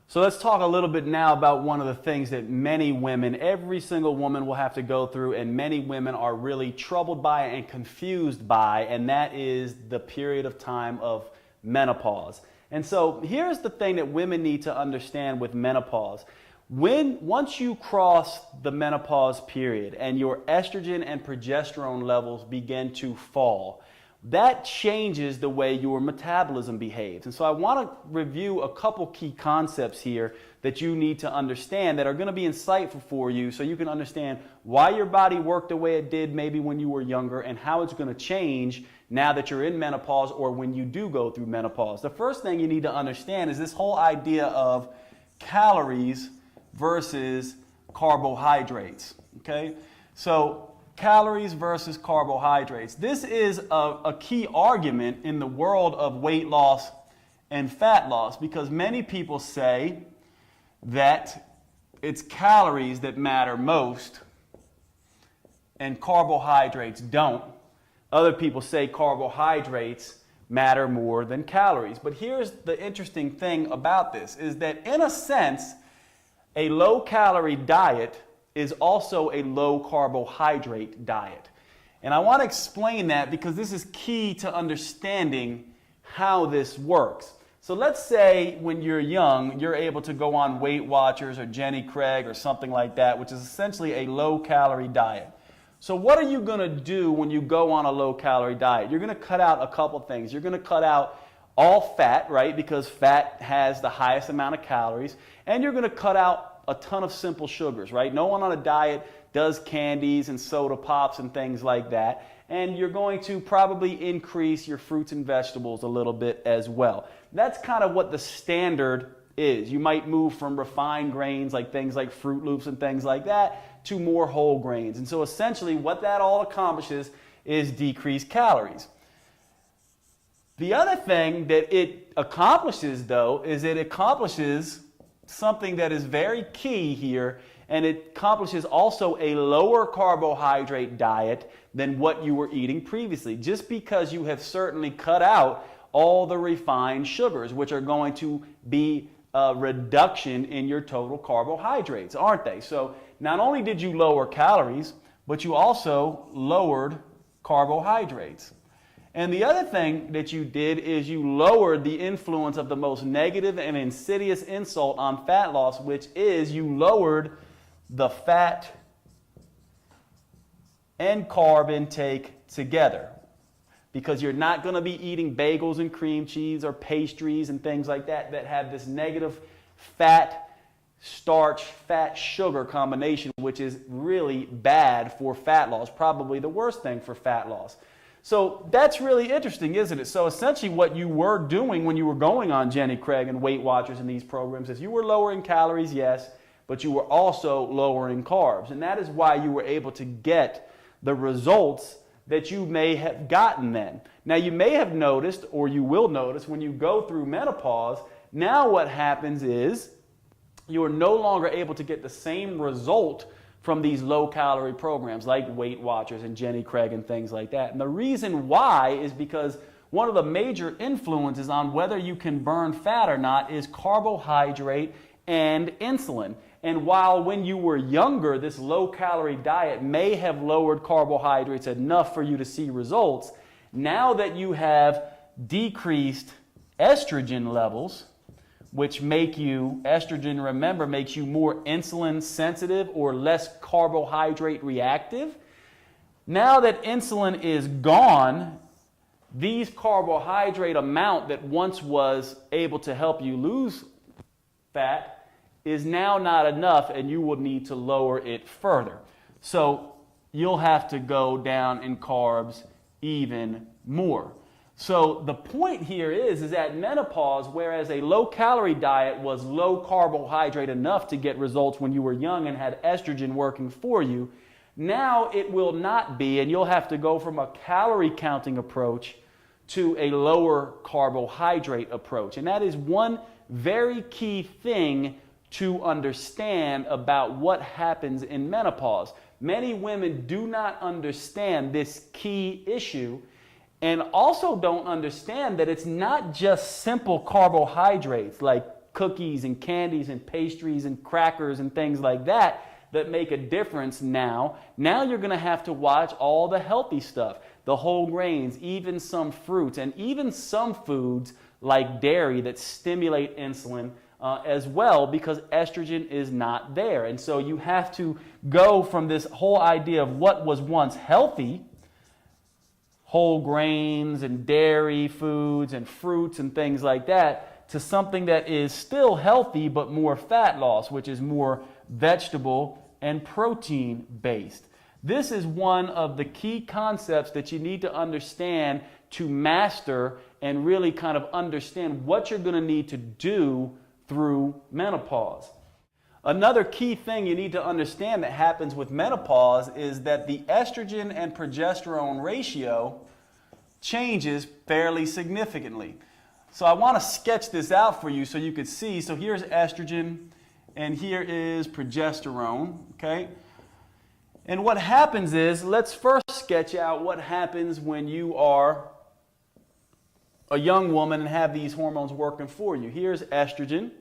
So let's talk a little bit now about one of the things that many women, every single woman will have to go through, and many women are really troubled by and confused by, and that is the period of time of menopause. And so here's the thing that women need to understand with menopause. Once you cross the menopause period and your estrogen and progesterone levels begin to fall, that changes the way your metabolism behaves. And so I want to review a couple key concepts here that you need to understand that are going to be insightful for you so you can understand why your body worked the way it did maybe when you were younger and how it's going to change now that you're in menopause or when you do go through menopause. The first thing you need to understand is this whole idea of calories versus carbohydrates. Okay? So calories versus carbohydrates. This is a key argument in the world of weight loss and fat loss because many people say that it's calories that matter most and carbohydrates don't. Other people say carbohydrates matter more than calories. But here's the interesting thing about this is that in a sense, a low-calorie diet is also a low carbohydrate diet. And I want to explain that because this is key to understanding how this works. So let's say when you're young, you're able to go on Weight Watchers or Jenny Craig or something like that, which is essentially a low-calorie diet. So what are you going to do when you go on a low-calorie diet? You're going to cut out a couple things. You're going to cut out all fat, right, because fat has the highest amount of calories, and you're going to cut out a ton of simple sugars, right? No one on a diet does candies and soda pops and things like that. And you're going to probably increase your fruits and vegetables a little bit as well. That's kind of what the standard is. You might move from refined grains like things like Fruit Loops and things like that to more whole grains. And so essentially what that all accomplishes is decreased calories. The other thing that it accomplishes though is it accomplishes something that is very key here, and it accomplishes also a lower carbohydrate diet than what you were eating previously, just because you have certainly cut out all the refined sugars, which are going to be a reduction in your total carbohydrates, aren't they? So not only did you lower calories, but you also lowered carbohydrates. And the other thing that you did is you lowered the influence of the most negative and insidious insult on fat loss, which is you lowered the fat and carb intake together. Because you're not going to be eating bagels and cream cheese or pastries and things like that that have this negative fat, starch, fat, sugar combination, which is really bad for fat loss, probably the worst thing for fat loss. So that's really interesting, isn't it? So essentially what you were doing when you were going on Jenny Craig and Weight Watchers and these programs is you were lowering calories, yes, but you were also lowering carbs. And that is why you were able to get the results that you may have gotten then. Now you may have noticed, or you will notice, when you go through menopause, now what happens is you are no longer able to get the same result from these low-calorie programs like Weight Watchers and Jenny Craig and things like that. And the reason why is because one of the major influences on whether you can burn fat or not is carbohydrate and insulin. And while when you were younger, this low-calorie diet may have lowered carbohydrates enough for you to see results, now that you have decreased estrogen levels, which make you, estrogen, remember, makes you more insulin sensitive or less carbohydrate reactive. Now that insulin is gone, these carbohydrate amount that once was able to help you lose fat is now not enough, and you will need to lower it further. So you'll have to go down in carbs even more. So the point here is at menopause, whereas a low-calorie diet was low carbohydrate enough to get results when you were young and had estrogen working for you, now it will not be, and you'll have to go from a calorie counting approach to a lower carbohydrate approach. And that is one very key thing to understand about what happens in menopause. Many women do not understand this key issue, and also don't understand that it's not just simple carbohydrates like cookies and candies and pastries and crackers and things like that that make a difference now. Now you're going to have to watch all the healthy stuff, the whole grains, even some fruits, and even some foods like dairy that stimulate insulin as well, because estrogen is not there. And so you have to go from this whole idea of what was once healthy, whole grains and dairy foods and fruits and things like that, to something that is still healthy but more fat loss, which is more vegetable and protein based. This is one of the key concepts that you need to understand to master and really kind of understand what you're going to need to do through menopause. Another key thing you need to understand that happens with menopause is that the estrogen and progesterone ratio changes fairly significantly. So I want to sketch this out for you so you could see. So here's estrogen and here is progesterone, okay? And what happens is, let's first sketch out what happens when you are a young woman and have these hormones working for you. Here's estrogen,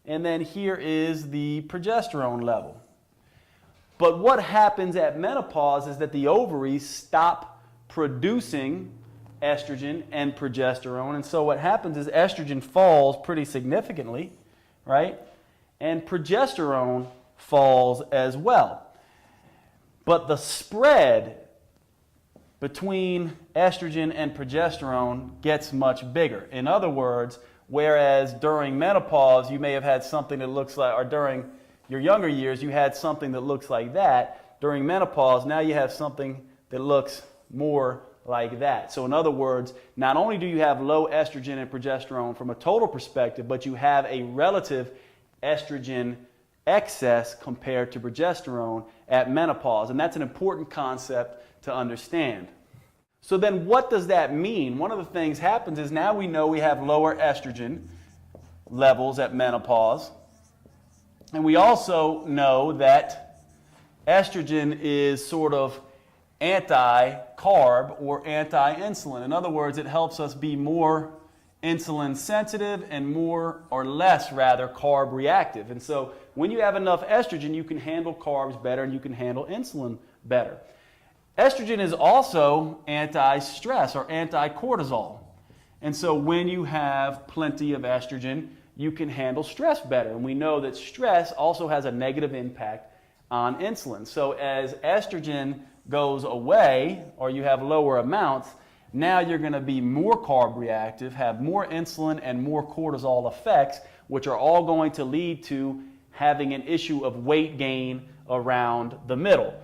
and then here is the progesterone level. But what happens at menopause is that the ovaries stop producing estrogen and progesterone, and so what happens is estrogen falls pretty significantly, right? And progesterone falls as well. But the spread between estrogen and progesterone gets much bigger. In other words, whereas during menopause you may have had something that looks like, or during your younger years you had something that looks like that, during menopause now you have something that looks more like that. So in other words, not only do you have low estrogen and progesterone from a total perspective, but you have a relative estrogen excess compared to progesterone at menopause. And that's an important concept to understand. So then what does that mean? One of the things happens is now we know we have lower estrogen levels at menopause. And we also know that estrogen is sort of anti-carb or anti-insulin. In other words, it helps us be more insulin sensitive and more or less rather carb reactive. And so when you have enough estrogen, you can handle carbs better and you can handle insulin better. Estrogen is also anti-stress or anti-cortisol. And so when you have plenty of estrogen, you can handle stress better. And we know that stress also has a negative impact on insulin. So as estrogen goes away or you have lower amounts, now you're going to be more carb reactive, have more insulin and more cortisol effects, which are all going to lead to having an issue of weight gain around the middle.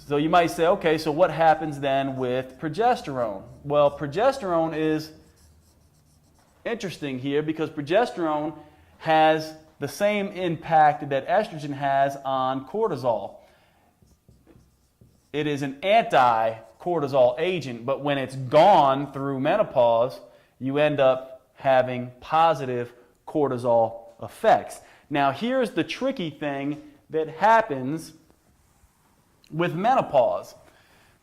So you might say, okay, so what happens then with progesterone? Well, progesterone is interesting here because progesterone has the same impact that estrogen has on cortisol. It is an anti-cortisol agent, but when it's gone through menopause, you end up having positive cortisol effects. Now, here's the tricky thing that happens with menopause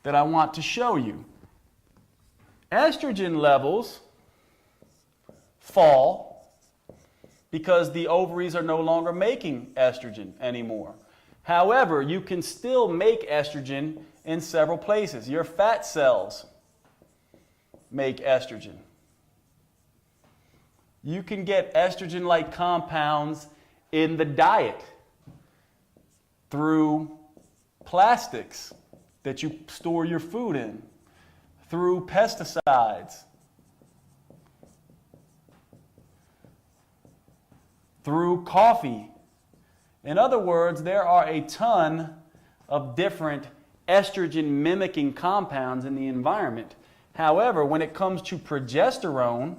that I want to show you. Estrogen levels fall because the ovaries are no longer making estrogen anymore. However, you can still make estrogen in several places. Your fat cells make estrogen. You can get estrogen-like compounds in the diet through plastics that you store your food in, through pesticides, through coffee. In other words, there are a ton of different estrogen mimicking compounds in the environment. However, when it comes to progesterone,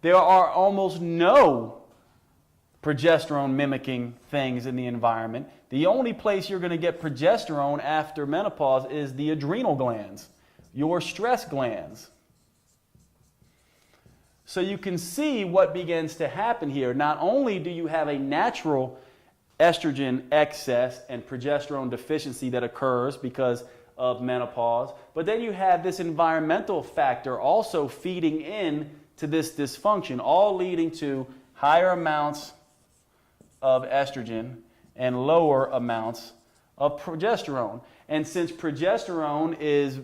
there are almost no progesterone mimicking things in the environment. The only place you're going to get progesterone after menopause is the adrenal glands, your stress glands. So you can see what begins to happen here. Not only do you have a natural estrogen excess and progesterone deficiency that occurs because of menopause, but then you have this environmental factor also feeding in to this dysfunction, all leading to higher amounts of estrogen and lower amounts of progesterone. And since progesterone is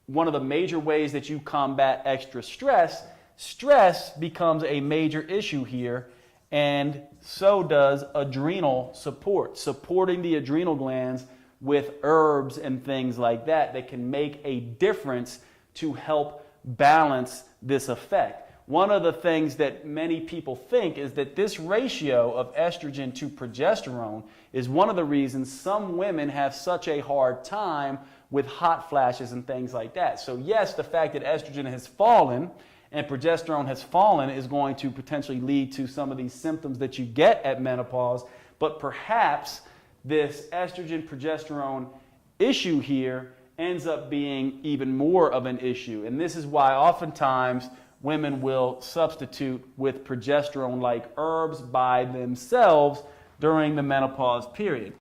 one of the major ways that you combat extra stress, stress becomes a major issue here, and so does adrenal support, supporting the adrenal glands with herbs and things like that that can make a difference to help balance this effect. One of the things that many people think is that this ratio of estrogen to progesterone is one of the reasons some women have such a hard time with hot flashes and things like that. So yes, the fact that estrogen has fallen and progesterone has fallen is going to potentially lead to some of these symptoms that you get at menopause, but perhaps this estrogen progesterone issue here ends up being even more of an issue. And this is why oftentimes women will substitute with progesterone-like herbs by themselves during the menopause period.